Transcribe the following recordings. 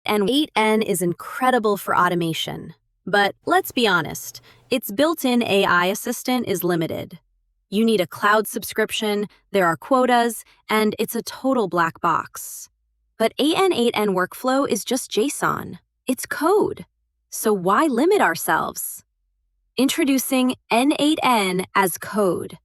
n8n is incredible for automation. But let's be honest, its built-in AI assistant is limited. You need a cloud subscription, there are quotas, and it's a total black box. But n8n workflow is just JSON. It's code. So why limit ourselves? Introducing n8n as Code,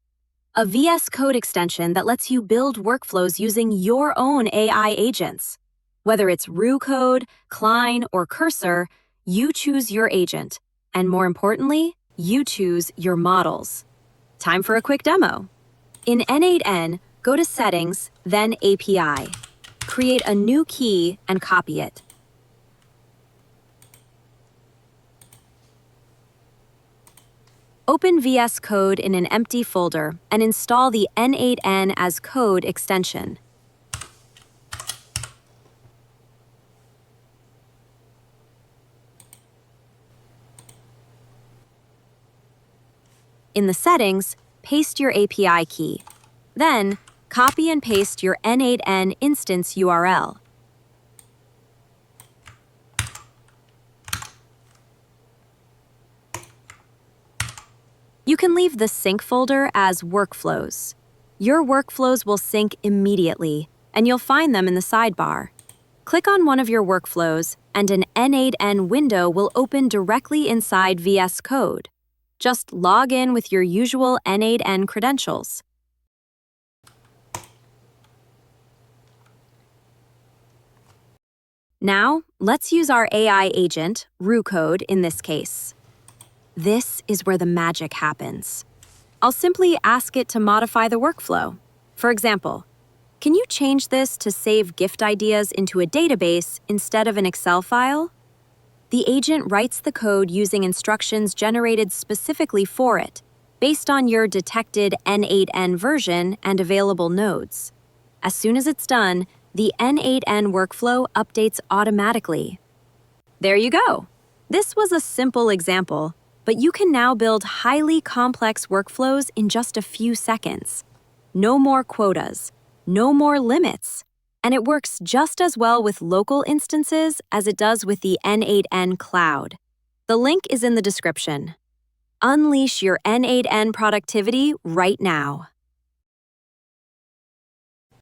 a VS Code extension that lets you build workflows using your own AI agents. Whether it's Roo Code, Cline, or Cursor, you choose your agent. And more importantly, you choose your models. Time for a quick demo. In n8n, go to Settings, then API. Create a new key and copy it. Open VS Code in an empty folder and install the n8n as Code extension. In the settings, paste your API key. Then, copy and paste your n8n instance URL. You can leave the sync folder as Workflows. Your workflows will sync immediately, and you'll find them in the sidebar. Click on one of your workflows, and an n8n window will open directly inside VS Code. Just log in with your usual n8n credentials. Now, let's use our AI agent, Roo Code, in this case. This is where the magic happens. I'll simply ask it to modify the workflow. For example, can you change this to save gift ideas into a database instead of an Excel file? The agent writes the code using instructions generated specifically for it, based on your detected n8n version and available nodes. As soon as it's done, the n8n workflow updates automatically. There you go. This was a simple example, but you can now build highly complex workflows in just a few seconds. No more quotas, no more limits, and it works just as well with local instances as it does with the n8n cloud. The link is in the description. Unleash your n8n productivity right now.